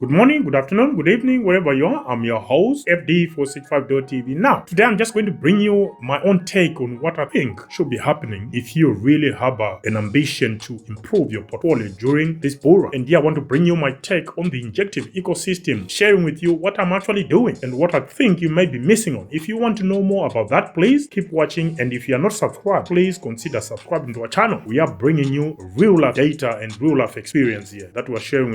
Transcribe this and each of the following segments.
Good morning, good afternoon, good evening, wherever you are. I'm your host, FD465.tv. Now, today I'm just going to bring you my own take on what I think should be happening if you really have an ambition to improve your portfolio during this bull run. And here I want to bring you my take on the injective ecosystem, sharing with you what I'm actually doing and what I think you might be missing on. If you want to know more about that, please keep watching. And if you are not subscribed, please consider subscribing to our channel. We are bringing you real life data and real life experience here that we're sharing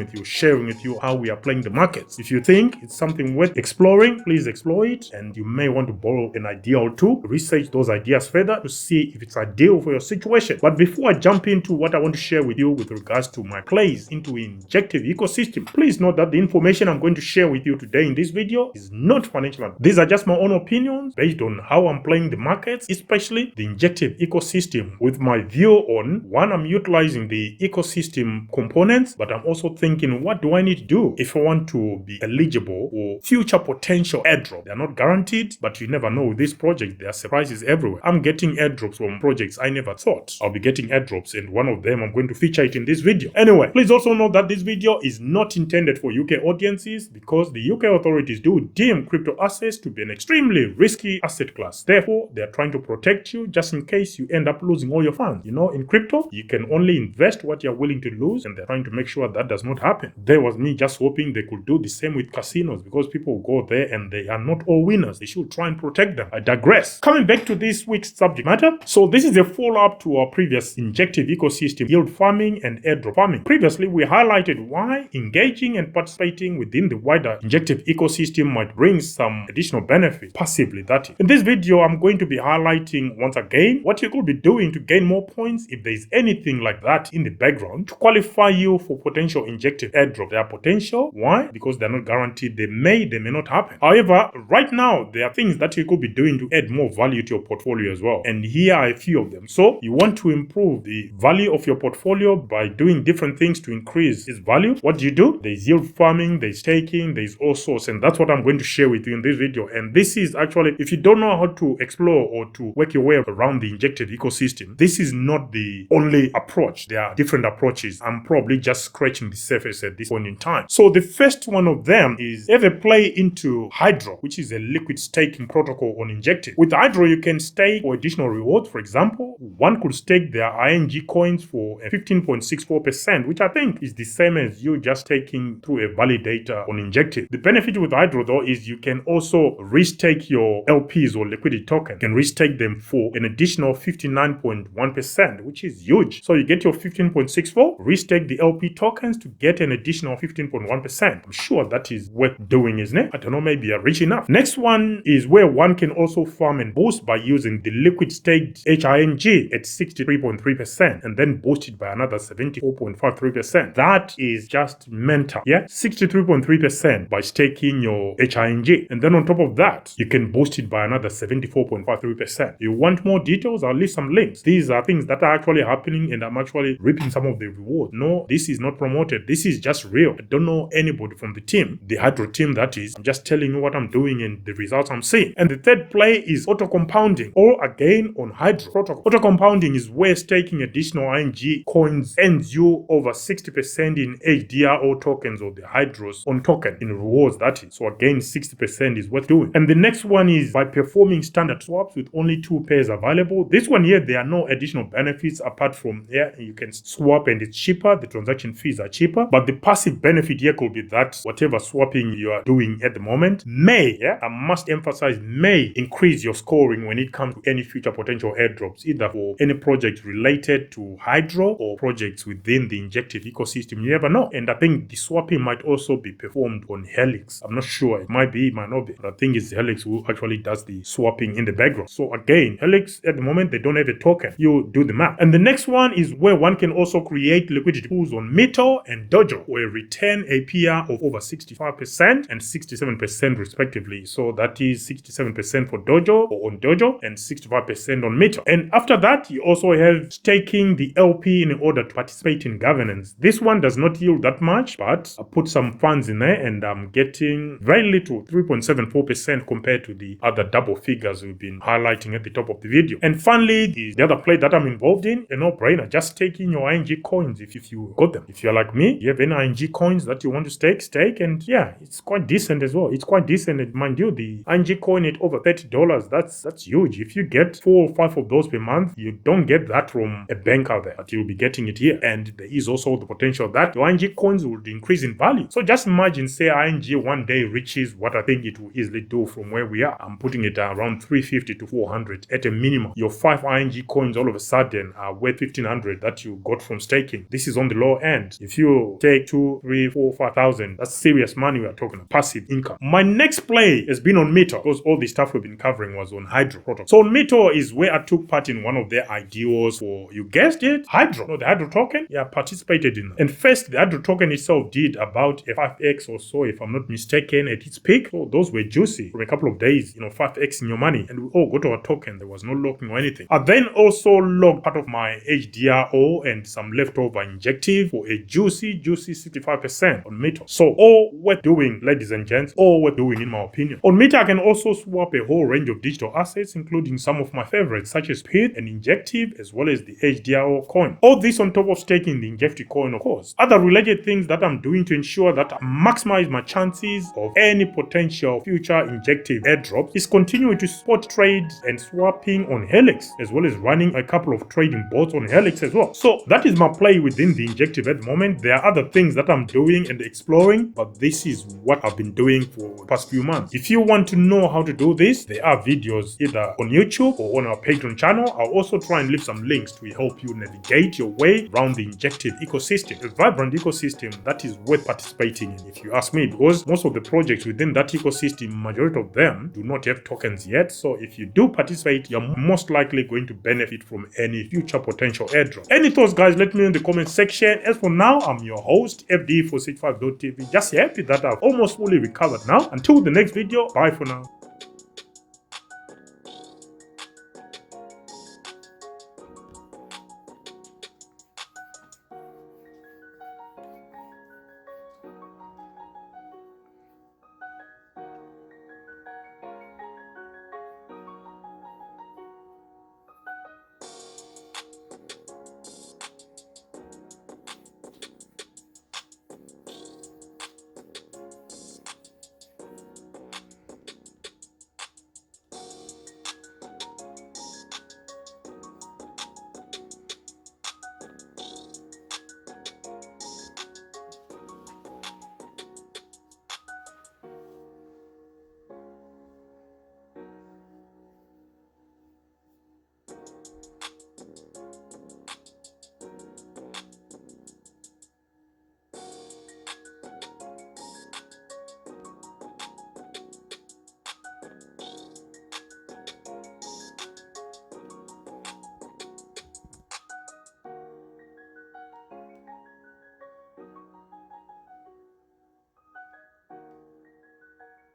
with you how we are playing the markets. If you think it's something worth exploring, please explore it, and you may want to borrow an idea or two, research those ideas further to see if it's ideal for your situation. But before I jump into what I want to share with you with regards to my plays into injective ecosystem, please note that the information I'm going to share with you today in this video is not financial advice. These are just my own opinions based on how I'm playing the markets, especially the injective ecosystem, with my view on one, I'm utilizing the ecosystem components, but I'm also thinking, what do I need to do if I want to be eligible for future potential airdrop? They're not guaranteed, but you never know. With this project, there are surprises everywhere. I'm getting airdrops from projects I never thought I'll be getting airdrops, and one of them I'm going to feature it in this video. Anyway, please also note that this video is not intended for UK audiences because the UK authorities do deem crypto assets to be an extremely risky asset class. Therefore, they're trying to protect you just in case you end up losing all your funds. You know, in crypto, you can only invest what you're willing to lose, and they're trying to make sure that does not happen. There was me just hoping they could do the same with casinos, because people go there and they are not all winners. They should try and protect them. I digress. Coming back to this week's subject matter. So this is a follow-up to our previous injective ecosystem, yield farming and airdrop farming. Previously, we highlighted why engaging and participating within the wider injective ecosystem might bring some additional benefits, passively that is. In this video, I'm going to be highlighting once again what you could be doing to gain more points if there is anything like that in the background to qualify you for potential injective airdrop. There are potential. Why? Because they're not guaranteed. They may not happen. However, right now, there are things that you could be doing to add more value to your portfolio as well. And here are a few of them. So you want to improve the value of your portfolio by doing different things to increase its value. What do? There's yield farming, there's staking, there's all sorts. And that's what I'm going to share with you in this video. And this is actually, if you don't know how to explore or to work your way around the injected ecosystem, this is not the only approach. There are different approaches. I'm probably just scratching the surface at this point in time. So the first one of them is have a play into Hydro, which is a liquid staking protocol on Injective. With Hydro, you can stake for additional rewards. For example, one could stake their ING coins for a 15.64%, which I think is the same as you just taking through a validator on Injective. The benefit with Hydro, though, is you can also restake your LPs or liquidity token. You can restake them for an additional 59.1%, which is huge. So you get your 15.64, restake the LP tokens to get an additional 15.1%. I'm sure that is worth doing, isn't it? I don't know, maybe you're rich enough. Next one is where one can also farm and boost by using the liquid staked HING at 63.3% and then boost it by another 74.53%. That is just mental. Yeah, 63.3% by staking your HING. And then on top of that, you can boost it by another 74.53%. You want more details? I'll leave some links. These are things that are actually happening, and I'm actually reaping some of the rewards. No, this is not promoted. This is just real. I don't know anybody from the team, the Hydro team that is. I'm just telling you what I'm doing and the results I'm seeing. And the third play is auto compounding, or again on Hydro protocol. Auto compounding is where staking additional ING coins earns you over 60% in HDRO tokens or the Hydros on token in rewards, that is. So again, 60% is worth doing. And the next one is by performing standard swaps with only 2 pairs available. This one here, there are no additional benefits apart from here. You can swap and it's cheaper. The transaction fees are cheaper. But the passive benefit here could be that whatever swapping you are doing at the moment may, I must emphasize, may increase your scoring when it comes to any future potential airdrops, either for any project related to Hydro or projects within the injective ecosystem. You never know. And I think the swapping might also be performed on Helix. I'm not sure. It might be, it might not be. But I think it's Helix who actually does the swapping in the background. So again, Helix at the moment, they don't have a token. You do the math. And the next one is where one can also create liquidity pools on Mito and Dojo, where return APR of over 65% and 67% respectively. So that is 67% for Dojo or on Dojo and 65% on Mito. And after that, you also have staking the LP in order to participate in governance. This one does not yield that much, but I put some funds in there and I'm getting very little, 3.74% compared to the other double figures we've been highlighting at the top of the video. And finally, the other play that I'm involved in, a no-brainer, just taking your ING coins if you got them. If you're like me, you have any ING coins that you want to stake, and yeah, it's quite decent as well. It's quite decent, and mind you, the ING coin at over $30, that's huge. If you get 4 or 5 of those per month, you don't get that from a bank out there, but you'll be getting it here. And there is also the potential that your ING coins will increase in value. So just imagine, say ING one day reaches what I think it will easily do from where we are. I'm putting it around 350 to 400 at a minimum. Your 5 ING coins all of a sudden are worth 1,500 that you got from staking. This is on the low end. If you take 2, 3, 4, 5,000, that's serious money we are talking about, passive income. My next play has been on Meter, because all the stuff we've been covering was on Hydro protocol. So on Meter is where I took part in one of their IDOs for, you guessed it, Hydro. No, the Hydro token? Yeah, I participated in that. And first, the Hydro token itself did about a 5x or so, if I'm not mistaken, at its peak. So those were juicy. For a couple of days, 5x in your money. And we all got our token. There was no locking or anything. I then also logged part of my HDRO and some leftover injective for a juicy 65% on Meter. So all worth doing, ladies and gents, all worth doing in my opinion. On Meter, I can also swap a whole range of digital assets, including some of my favorites, such as PIT and Injective, as well as the HDRO coin. All this on top of staking the Injective coin, of course. Other related things that I'm doing to ensure that I maximize my chances of any potential future Injective airdrops is continuing to spot trades and swapping on Helix, as well as running a couple of trading bots on Helix as well. So that is my play within the Injective at the moment. There are other things that I'm doing and exploring, but this is what I've been doing for the past few months. If you want to know how to do this, there are videos either on YouTube or on our Patreon channel. I'll also try and leave some links to help you navigate your way around the Injective ecosystem. A vibrant ecosystem that is worth participating in, if you ask me, because most of the projects within that ecosystem, majority of them do not have tokens yet. So if you do participate, you're most likely going to benefit from any future potential airdrop. Any thoughts, guys? Let me know in the comment section. As for now, I'm your host, FD for 65.tv. Just happy that I've almost fully recovered now. Until the next video, bye for now.